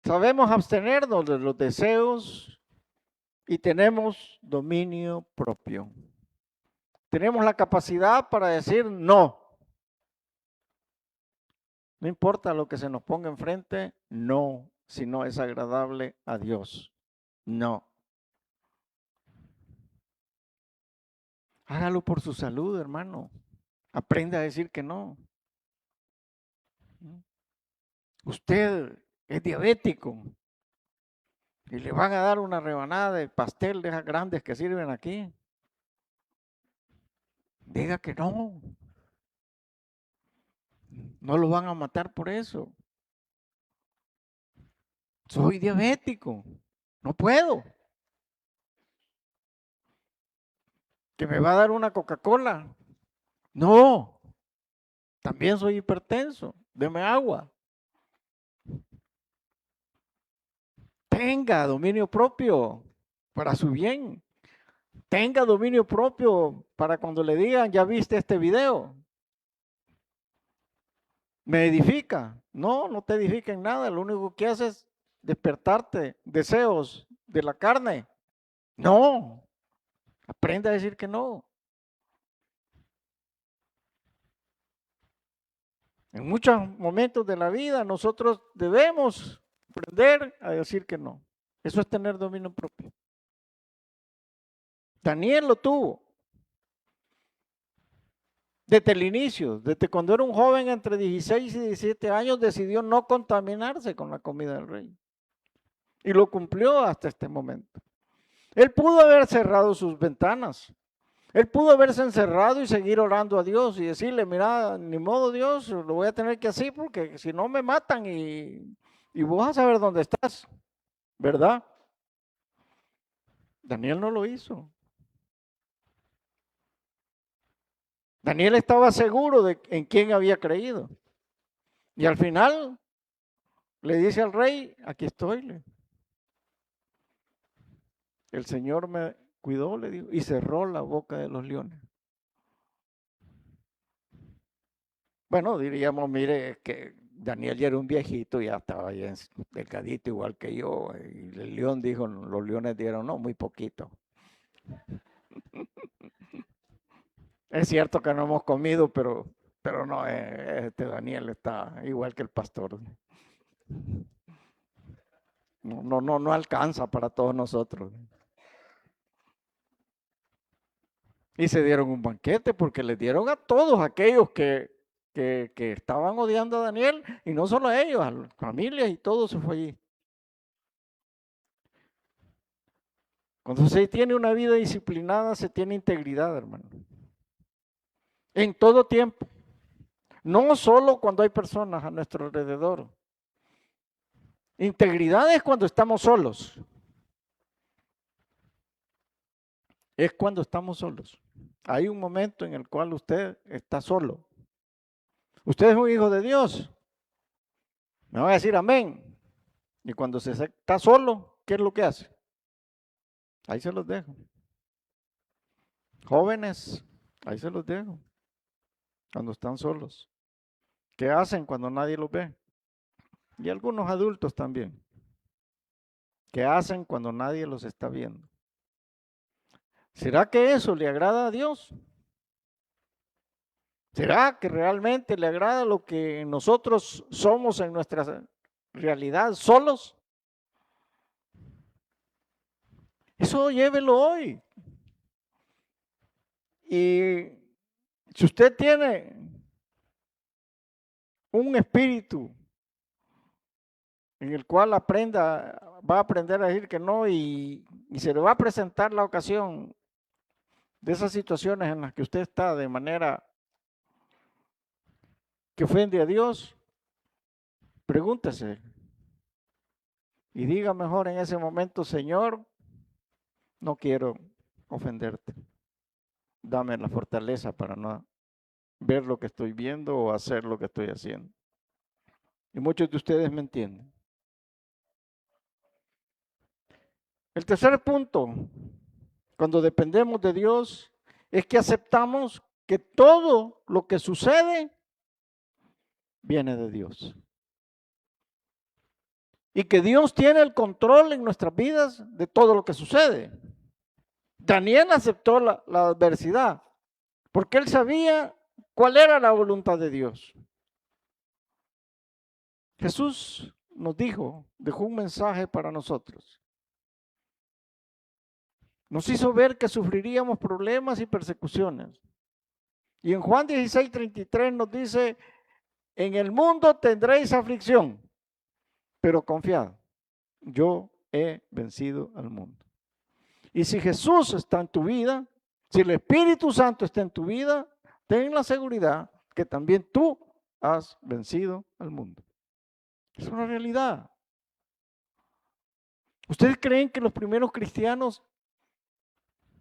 sabemos abstenernos de los deseos y tenemos dominio propio. Tenemos la capacidad para decir no. No importa lo que se nos ponga enfrente, no, si no es agradable a Dios. No. Hágalo por su salud, hermano. Aprenda a decir que no. Usted es diabético y le van a dar una rebanada de pastel de esas grandes que sirven aquí. Diga que no. No lo van a matar por eso. Soy diabético. No puedo. ¿Que me va a dar una Coca-Cola? No. También soy hipertenso. Deme agua. Tenga dominio propio para su bien. Tenga dominio propio para cuando le digan, ya viste este video. ¿Me edifica? No, no te edifica en nada. Lo único que hace es despertarte deseos de la carne. No. Aprende a decir que no. En muchos momentos de la vida nosotros debemos aprender a decir que no. Eso es tener dominio propio. Daniel lo tuvo. Desde el inicio, desde cuando era un joven entre 16 y 17 años, decidió no contaminarse con la comida del rey. Y lo cumplió hasta este momento. Él pudo haber cerrado sus ventanas. Él pudo haberse encerrado y seguir orando a Dios y decirle, mira, ni modo Dios, lo voy a tener que hacer porque si no me matan y vos vas a saber dónde estás, ¿verdad? Daniel no lo hizo. Daniel estaba seguro de en quién había creído. Y al final le dice al rey, aquí estoy. El Señor me cuidó, le dijo, y cerró la boca de los leones. Bueno, diríamos, mire, que Daniel ya era un viejito, ya estaba bien delgadito, igual que yo. Y el león dijo, los leones dieron, no, muy poquito. Es cierto que no hemos comido, pero no, Daniel está igual que el pastor. No alcanza para todos nosotros. Y se dieron un banquete porque le dieron a todos aquellos que estaban odiando a Daniel, y no solo a ellos, a las familias y todo se fue allí. Cuando se tiene una vida disciplinada, se tiene integridad, hermano. En todo tiempo. No solo cuando hay personas a nuestro alrededor. Integridad es cuando estamos solos. Es cuando estamos solos. Hay un momento en el cual usted está solo. Usted es un hijo de Dios. Me va a decir amén. Y cuando se está solo, ¿qué es lo que hace? Ahí se los dejo. Jóvenes, ahí se los dejo. Cuando están solos. ¿Qué hacen cuando nadie los ve? Y algunos adultos también. ¿Qué hacen cuando nadie los está viendo? ¿Será que eso le agrada a Dios? ¿Será que realmente le agrada lo que nosotros somos en nuestra realidad solos? Eso llévelo hoy. Y si usted tiene un espíritu en el cual va a aprender a decir que no, y se le va a presentar la ocasión de esas situaciones en las que usted está de manera que ofende a Dios, pregúntese y diga mejor en ese momento: Señor, no quiero ofenderte. Dame la fortaleza para no ver lo que estoy viendo o hacer lo que estoy haciendo. Y muchos de ustedes me entienden. El tercer punto, cuando dependemos de Dios, es que aceptamos que todo lo que sucede viene de Dios. Y que Dios tiene el control en nuestras vidas de todo lo que sucede. Daniel aceptó la adversidad porque él sabía cuál era la voluntad de Dios. Jesús nos dejó un mensaje para nosotros. Nos hizo ver que sufriríamos problemas y persecuciones. Y en Juan 16:33 nos dice: en el mundo tendréis aflicción, pero confiad, yo he vencido al mundo. Y si Jesús está en tu vida, si el Espíritu Santo está en tu vida, ten la seguridad que también tú has vencido al mundo. Es una realidad. ¿Ustedes creen que los primeros cristianos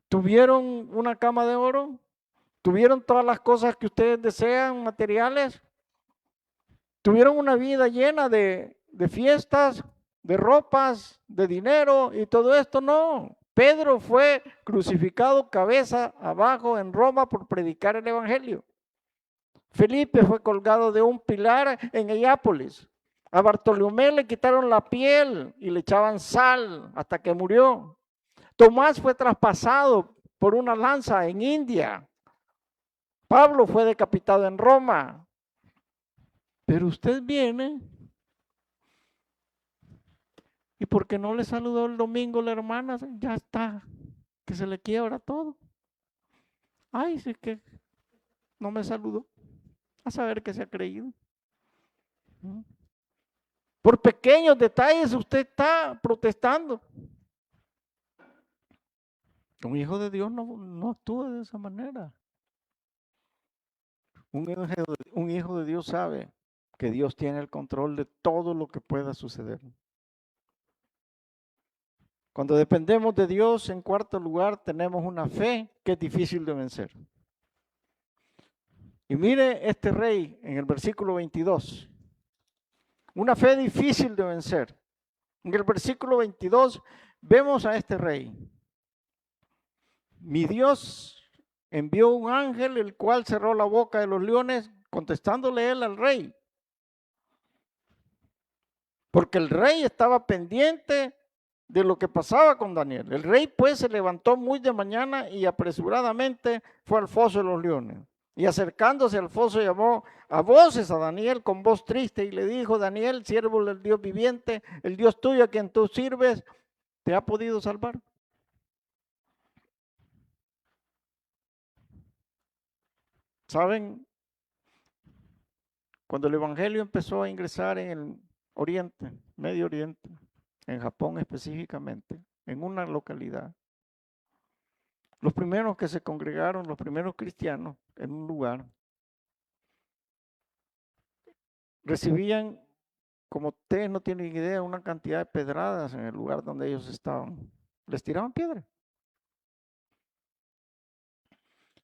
tuvieron una cama de oro? ¿Tuvieron todas las cosas que ustedes desean, materiales? ¿Tuvieron una vida llena de fiestas, de ropas, de dinero y todo esto? No. Pedro fue crucificado cabeza abajo en Roma por predicar el evangelio. Felipe fue colgado de un pilar en Hierápolis. A Bartolomé le quitaron la piel y le echaban sal hasta que murió. Tomás fue traspasado por una lanza en India. Pablo fue decapitado en Roma. Pero usted viene, y porque no le saludó el domingo la hermana, ya está, que se le quiebra todo. Ay, sí que no me saludó. A saber qué se ha creído. Por pequeños detalles usted está protestando. Un hijo de Dios no actúa de esa manera. Un hijo de Dios sabe que Dios tiene el control de todo lo que pueda suceder. Cuando dependemos de Dios, en cuarto lugar, tenemos una fe que es difícil de vencer. Y mire este rey en el versículo 22. Una fe difícil de vencer. En el versículo 22 vemos a este rey. mi Dios envió un ángel, el cual cerró la boca de los leones, contestándole él al rey. Porque el rey estaba pendiente de lo que pasaba con Daniel. El rey pues se levantó muy de mañana y apresuradamente fue al foso de los leones. Y acercándose al foso llamó a voces a Daniel con voz triste y le dijo: Daniel, siervo del Dios viviente, el Dios tuyo a quien tú sirves, ¿te ha podido salvar? ¿Saben? Cuando el evangelio empezó a ingresar en el Oriente, Medio Oriente, en Japón específicamente, en una localidad, los primeros que se congregaron, los primeros cristianos en un lugar, recibían, como ustedes no tienen idea, una cantidad de pedradas en el lugar donde ellos estaban. Les tiraban piedra.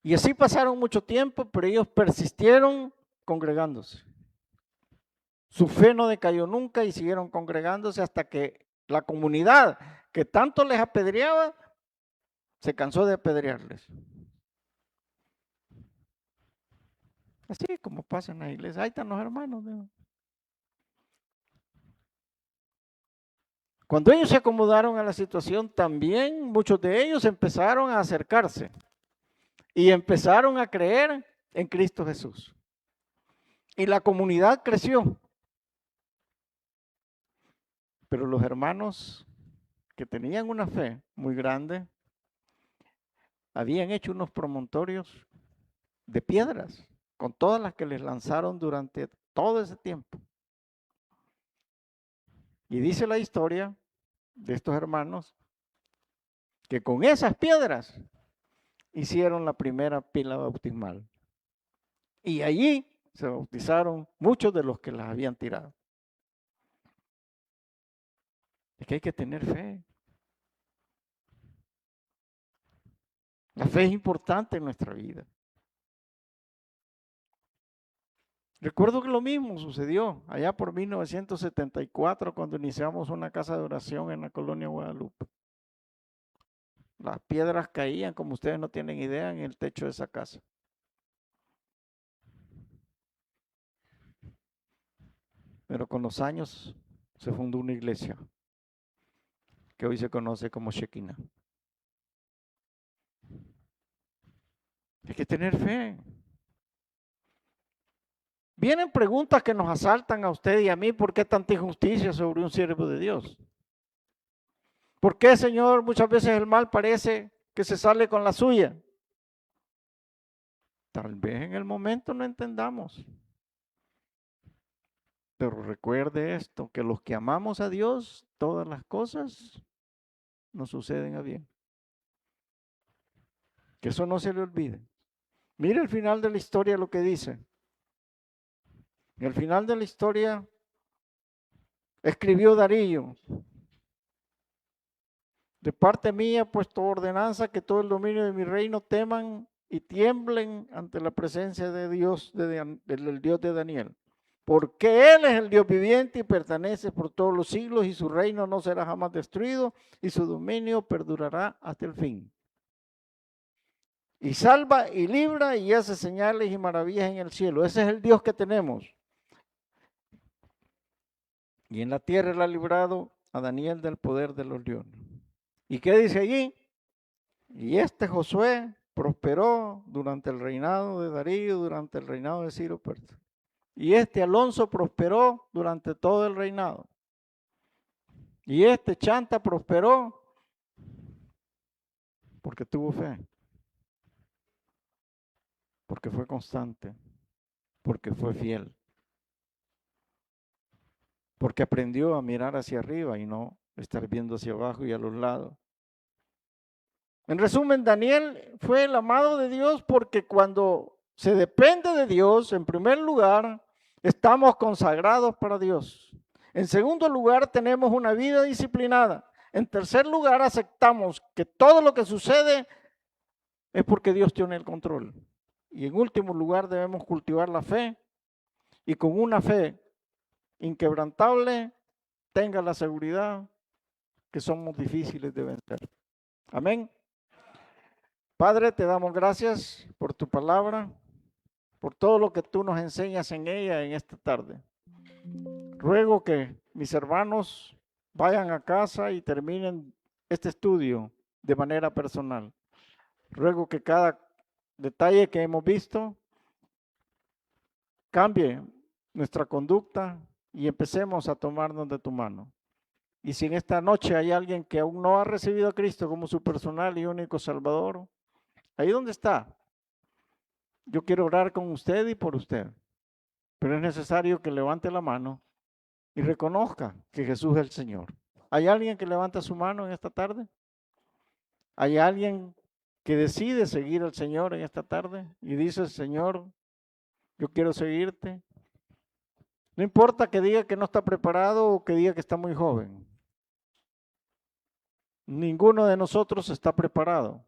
Y así pasaron mucho tiempo, pero ellos persistieron congregándose. Su fe no decayó nunca y siguieron congregándose hasta que la comunidad que tanto les apedreaba se cansó de apedrearles. Así como pasa en la iglesia. Ahí están los hermanos. ¿No? Cuando ellos se acomodaron a la situación, también muchos de ellos empezaron a acercarse y empezaron a creer en Cristo Jesús. Y la comunidad creció. Pero los hermanos que tenían una fe muy grande, habían hecho unos promontorios de piedras, con todas las que les lanzaron durante todo ese tiempo. Y dice la historia de estos hermanos que con esas piedras hicieron la primera pila bautismal. Y allí se bautizaron muchos de los que las habían tirado. Es que hay que tener fe. La fe es importante en nuestra vida. Recuerdo que lo mismo sucedió allá por 1974 cuando iniciamos una casa de oración en la colonia Guadalupe. Las piedras caían, como ustedes no tienen idea, en el techo de esa casa. Pero con los años se fundó una iglesia que hoy se conoce como Shekinah. Hay que tener fe. Vienen preguntas que nos asaltan a usted y a mí: ¿por qué tanta injusticia sobre un siervo de Dios? ¿Por qué, Señor, muchas veces el mal parece que se sale con la suya? Tal vez en el momento no entendamos. Pero recuerde esto, que los que amamos a Dios, todas las cosas nos suceden a bien. Que eso no se le olvide. Mire el final de la historia lo que dice. En el final de la historia escribió Darío: de parte mía, puesto ordenanza que todo el dominio de mi reino teman y tiemblen ante la presencia de Dios, del Dios de Daniel. Porque Él es el Dios viviente y pertenece por todos los siglos, y su reino no será jamás destruido, y su dominio perdurará hasta el fin. Y salva y libra y hace señales y maravillas en el cielo. Ese es el Dios que tenemos. Y en la tierra Él ha librado a Daniel del poder de los leones. ¿Y qué dice allí? Y este Josué prosperó durante el reinado de Darío, durante el reinado de Ciro Persa. Y este Alonso prosperó durante todo el reinado. Y este Chanta prosperó porque tuvo fe, porque fue constante, porque fue fiel, porque aprendió a mirar hacia arriba y no estar viendo hacia abajo y a los lados. En resumen, Daniel fue el amado de Dios porque cuando se depende de Dios, en primer lugar, estamos consagrados para Dios. En segundo lugar, tenemos una vida disciplinada. En tercer lugar, aceptamos que todo lo que sucede es porque Dios tiene el control. Y en último lugar, debemos cultivar la fe, y con una fe inquebrantable, tenga la seguridad que somos difíciles de vencer. Amén. Padre, te damos gracias por tu palabra, por todo lo que tú nos enseñas en ella en esta tarde. Ruego que mis hermanos vayan a casa y terminen este estudio de manera personal. Ruego que cada detalle que hemos visto cambie nuestra conducta y empecemos a tomarnos de tu mano. Y si en esta noche hay alguien que aún no ha recibido a Cristo como su personal y único Salvador, ahí donde está, yo quiero orar con usted y por usted. Pero es necesario que levante la mano y reconozca que Jesús es el Señor. ¿Hay alguien que levanta su mano en esta tarde? ¿Hay alguien que decide seguir al Señor en esta tarde y dice, Señor, yo quiero seguirte? No importa que diga que no está preparado o que diga que está muy joven. Ninguno de nosotros está preparado.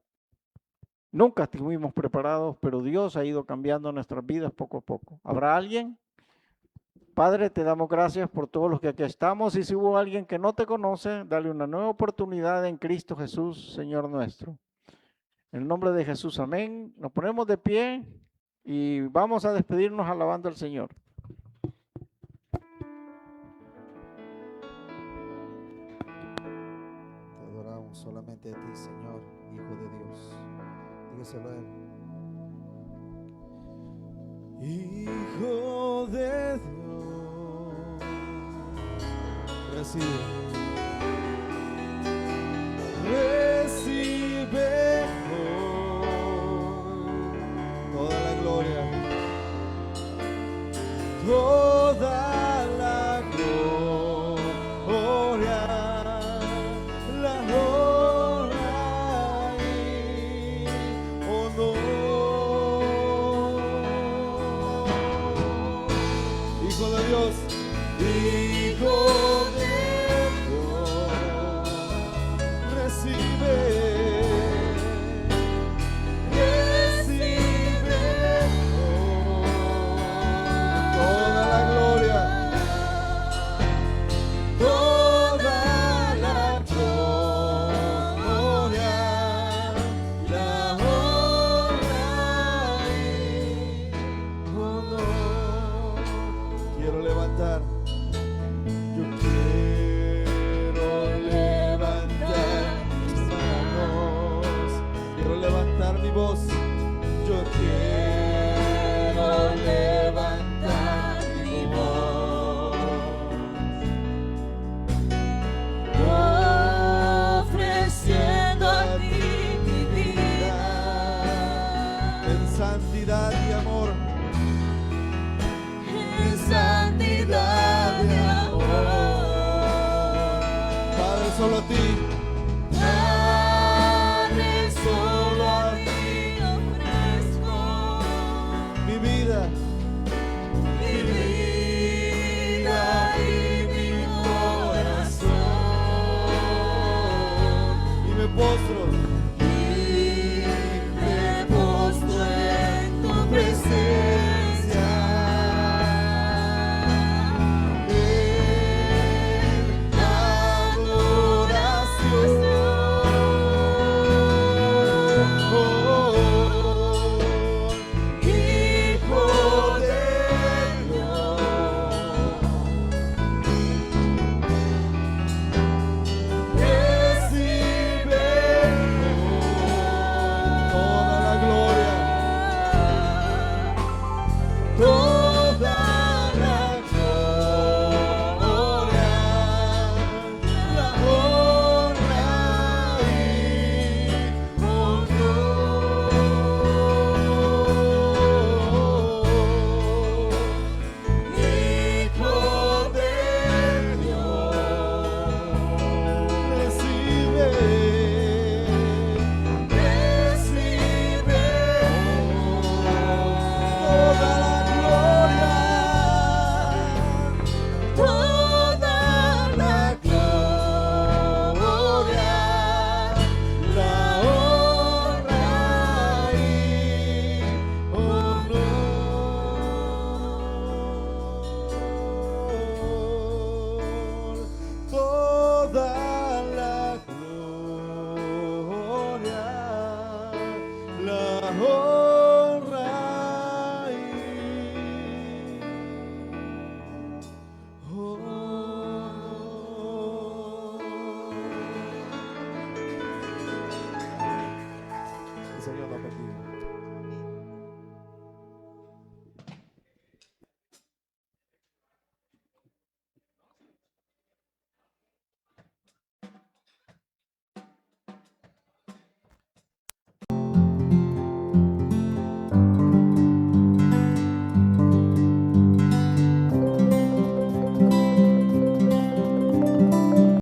Nunca estuvimos preparados, pero Dios ha ido cambiando nuestras vidas poco a poco. ¿Habrá alguien? Padre, te damos gracias por todos los que aquí estamos, y si hubo alguien que no te conoce, dale una nueva oportunidad en Cristo Jesús, Señor nuestro. En el nombre de Jesús, amén. Nos ponemos de pie y vamos a despedirnos alabando al Señor. Te adoramos solamente a ti, Señor, Hijo de Dios. Dígaselo a Él. Hijo de Dios, recibe, recibe hoy toda la gloria, toda la gloria, la honra y honor. Hijo de Dios, Hijo de Dios, recibe, recibe toda la gloria, toda la gloria, la honra y honor. Quiero levantar. Yo quiero levantar mis manos, quiero levantar mi voz. Yo quiero levantar mi voz, ofreciendo a ti mi vida en santidad y amor, en santidad y amor. Padre, solo a ti. Padre, solo a ti ofrezco mi vida y mi corazón. Y me postro en tu presencia. En adoración. oh,